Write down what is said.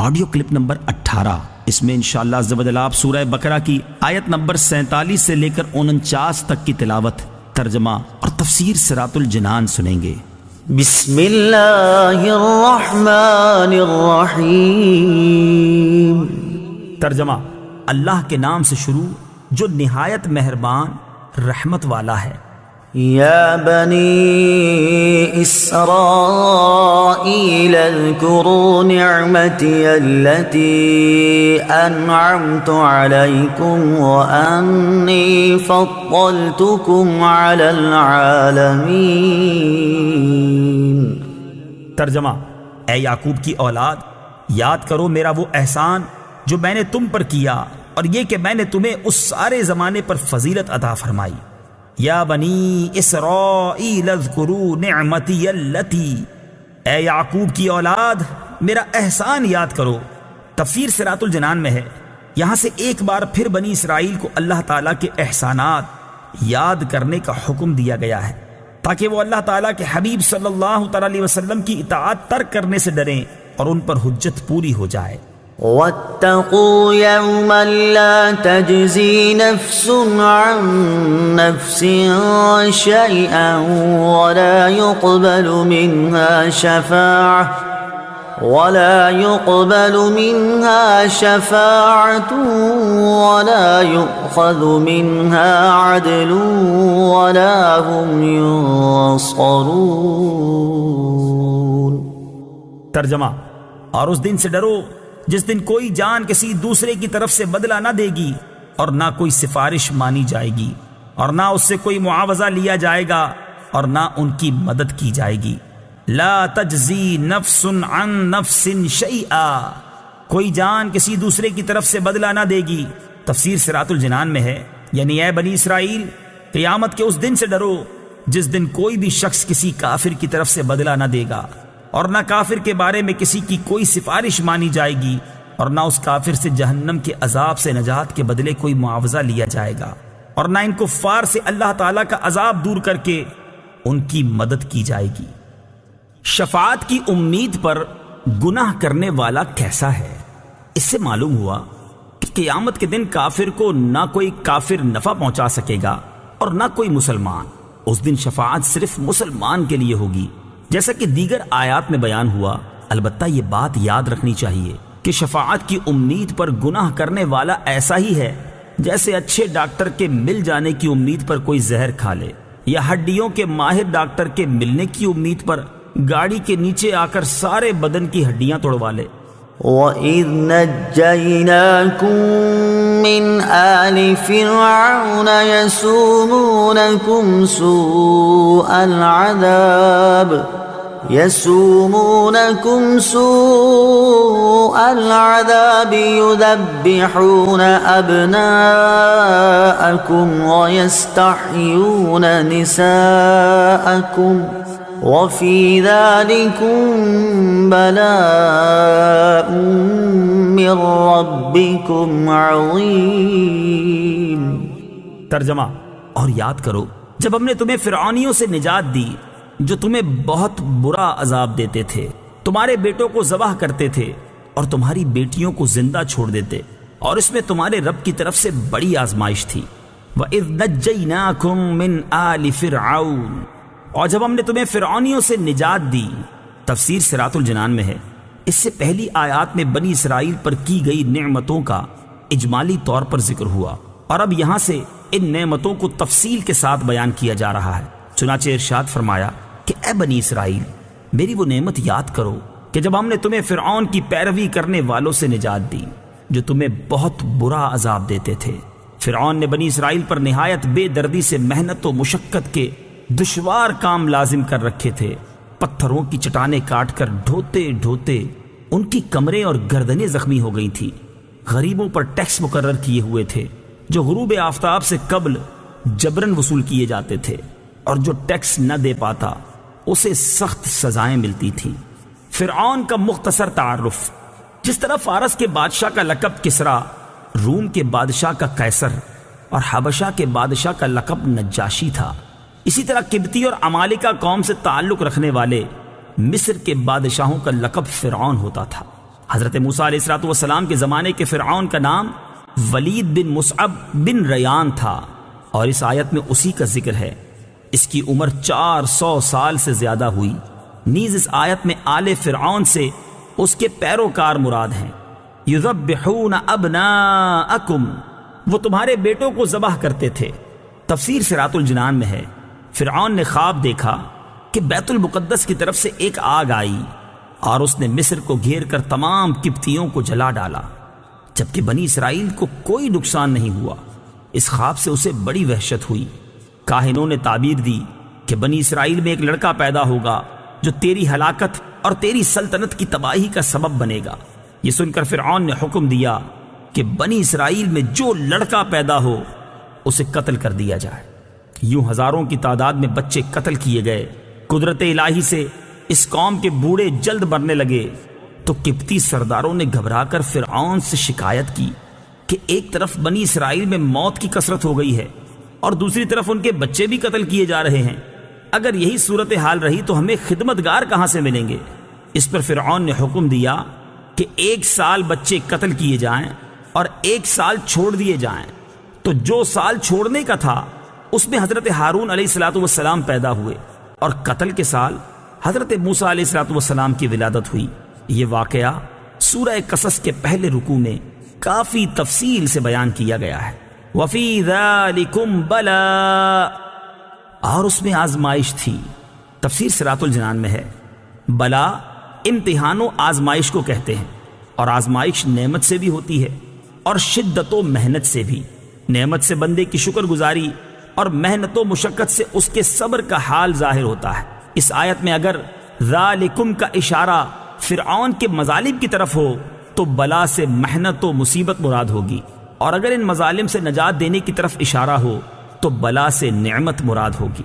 Audio clip number 18۔ اس میں انشاءاللہ عز و جل آپ سورہ بقرہ کی آیت نمبر 47 سے لے کر 49 تک کی تلاوت، ترجمہ اور تفسیر صراط الجنان سنیں گے۔ بسم اللہ الرحمن الرحیم۔ ترجمہ: اللہ کے نام سے شروع جو نہایت مہربان رحمت والا ہے۔ یا بنی اسرائیل اذکروا نعمتی التي انعمت علیکم وانی فضلتکم علی العالمین۔ ترجمہ: اے یعقوب کی اولاد، یاد کرو میرا وہ احسان جو میں نے تم پر کیا، اور یہ کہ میں نے تمہیں اس سارے زمانے پر فضیلت عطا فرمائی۔ یا بنی اسرائیل اذکروا نعمتی التی، اے یعقوب کی اولاد میرا احسان یاد کرو۔ تفسیر صراط الجنان میں ہے، یہاں سے ایک بار پھر بنی اسرائیل کو اللہ تعالیٰ کے احسانات یاد کرنے کا حکم دیا گیا ہے تاکہ وہ اللہ تعالیٰ کے حبیب صلی اللہ علیہ وسلم کی اطاعت ترک کرنے سے ڈریں اور ان پر حجت پوری ہو جائے۔ واتقوا يوما لا تجزي نفس عن نفس شيئا ولا يقبل منها شفاعة ولا يؤخذ منها عدل ولا هم ينصرون۔ ترجمہ: اور اس دن سے ڈرو جس دن کوئی جان کسی دوسرے کی طرف سے بدلہ نہ دے گی، اور نہ کوئی سفارش مانی جائے گی، اور نہ اس سے کوئی معاوضہ لیا جائے گا، اور نہ ان کی مدد کی جائے گی۔ لا تجزی نفس عن نفس شیئا، کوئی جان کسی دوسرے کی طرف سے بدلہ نہ دے گی۔ تفسیر صراط الجنان میں ہے، یعنی اے بنی اسرائیل، قیامت کے اس دن سے ڈرو جس دن کوئی بھی شخص کسی کافر کی طرف سے بدلہ نہ دے گا، اور نہ کافر کے بارے میں کسی کی کوئی سفارش مانی جائے گی، اور نہ اس کافر سے جہنم کے عذاب سے نجات کے بدلے کوئی معاوضہ لیا جائے گا، اور نہ ان کفار سے اللہ تعالیٰ کا عذاب دور کر کے ان کی مدد کی جائے گی۔ شفاعت کی امید پر گناہ کرنے والا کیسا ہے؟ اس سے معلوم ہوا کہ قیامت کے دن کافر کو نہ کوئی کافر نفع پہنچا سکے گا اور نہ کوئی مسلمان۔ اس دن شفاعت صرف مسلمان کے لیے ہوگی، جیسا کہ دیگر آیات میں بیان ہوا۔ البتہ یہ بات یاد رکھنی چاہیے کہ شفاعت کی امید پر گناہ کرنے والا ایسا ہی ہے جیسے اچھے ڈاکٹر کے مل جانے کی امید پر کوئی زہر کھا لے، یا ہڈیوں کے ماہر ڈاکٹر کے ملنے کی امید پر گاڑی کے نیچے آ کر سارے بدن کی ہڈیاں توڑوا لے۔ وَإِذْ نَجَّيْنَاكُمْ مِنْ آلِ فِرْعَوْنَ يَسُومُونَكُمْ سُوءَ الْعَذَابِ يُذَبِّحُونَ أَبْنَاءَكُمْ وَيَسْتَحْيُونَ نِسَاءَكُمْ وَفِي ذَلِكُمْ بَلَاءٌ مِّن رَّبِّكُمْ عَظِيمٌ۔ ترجمہ: اور یاد کرو جب ہم نے تمہیں فرعونیوں سے نجات دی جو تمہیں بہت برا عذاب دیتے تھے، تمہارے بیٹوں کو ذبح کرتے تھے اور تمہاری بیٹیوں کو زندہ چھوڑ دیتے، اور اس میں تمہارے رب کی طرف سے بڑی آزمائش تھی۔ وَإِذْ نَجَّيْنَاكُمْ مِنْ آلِ فِرْعَوْنَ، اور جب ہم نے تمہیں فرعونیوں سے نجات دی۔ تفسیر صراط الجنان میں ہے، اس سے پہلی آیات میں بنی اسرائیل پر کی گئی نعمتوں کا اجمالی طور پر ذکر ہوا، اور اب یہاں سے ان نعمتوں کو تفصیل کے ساتھ بیان کیا جا رہا ہے۔ چنانچہ ارشاد فرمایا کہ اے بنی اسرائیل، میری وہ نعمت یاد کرو کہ جب ہم نے تمہیں فرعون کی پیروی کرنے والوں سے نجات دی جو تمہیں بہت برا عذاب دیتے تھے۔ فرعون نے بنی اسرائیل پر نہایت بے دردی سے محنت و مشقت کے دشوار کام لازم کر رکھے تھے۔ پتھروں کی چٹانیں کاٹ کر ڈھوتے ڈھوتے ان کی کمریں اور گردنیں زخمی ہو گئی تھی۔ غریبوں پر ٹیکس مقرر کیے ہوئے تھے جو غروب آفتاب سے قبل جبرن وصول کیے جاتے تھے، اور جو ٹیکس نہ دے پاتا اسے سخت سزائیں ملتی تھیں۔ فرعون کا مختصر تعارف: جس طرح فارس کے بادشاہ کا لقب کسرا، روم کے بادشاہ کا قیصر اور حبشہ کے بادشاہ کا لقب نجاشی تھا، اسی طرح قبطی اور عمالقہ قوم سے تعلق رکھنے والے مصر کے بادشاہوں کا لقب فرعون ہوتا تھا۔ حضرت موسیٰ علیہ الصلوۃ والسلام کے زمانے کے فرعون کا نام ولید بن مصعب بن ریان تھا، اور اس آیت میں اسی کا ذکر ہے۔ اس کی عمر 400 سال سے زیادہ ہوئی۔ نیز اس آیت میں آل فرعون سے اس کے پیروکار مراد ہیں۔ یذبحون ابناءکم، وہ تمہارے بیٹوں کو ذبح کرتے تھے۔ تفسیر صراط الجنان میں ہے، فرعون نے خواب دیکھا کہ بیت المقدس کی طرف سے ایک آگ آئی اور اس نے مصر کو گھیر کر تمام قبطیوں کو جلا ڈالا، جبکہ بنی اسرائیل کو کوئی نقصان نہیں ہوا۔ اس خواب سے اسے بڑی وحشت ہوئی۔ کاہنوں نے تعبیر دی کہ بنی اسرائیل میں ایک لڑکا پیدا ہوگا جو تیری ہلاکت اور تیری سلطنت کی تباہی کا سبب بنے گا۔ یہ سن کر فرعون نے حکم دیا کہ بنی اسرائیل میں جو لڑکا پیدا ہو اسے قتل کر دیا جائے۔ یوں ہزاروں کی تعداد میں بچے قتل کیے گئے۔ قدرت الہی سے اس قوم کے بوڑھے جلد مرنے لگے تو قبطی سرداروں نے گھبرا کر فرعون سے شکایت کی کہ ایک طرف بنی اسرائیل میں موت کی کثرت ہو گئی ہے اور دوسری طرف ان کے بچے بھی قتل کیے جا رہے ہیں۔ اگر یہی صورتحال رہی تو ہمیں خدمتگار کہاں سے ملیں گے؟ اس پر فرعون نے حکم دیا کہ 1 سال بچے قتل کیے جائیں اور 1 سال چھوڑ دیے جائیں۔ تو جو سال چھوڑنے کا تھا اس میں حضرت ہارون علیہ الصلوۃ والسلام پیدا ہوئے، اور قتل کے سال حضرت موسیٰ علیہ الصلوۃ والسلام کی ولادت ہوئی۔ یہ واقعہ سورہ قصص کے پہلے رکوع میں کافی تفصیل سے بیان کیا گیا ہے۔ وَفِي ذَلِكُمْ بَلَاءٌ، اور اس میں آزمائش تھی۔ تفسیر صراط الجنان میں ہے، بلا امتحان و آزمائش کو کہتے ہیں، اور آزمائش نعمت سے بھی ہوتی ہے اور شدت و محنت سے بھی۔ نعمت سے بندے کی شکر گزاری اور محنت و مشقت سے اس کے صبر کا حال ظاہر ہوتا ہے۔ اس آیت میں اگر ذالکم کا اشارہ فرعون کے مظالم کی طرف ہو تو بلا سے محنت و مصیبت مراد ہوگی، اور اگر ان مظالم سے نجات دینے کی طرف اشارہ ہو تو بلا سے نعمت مراد ہوگی۔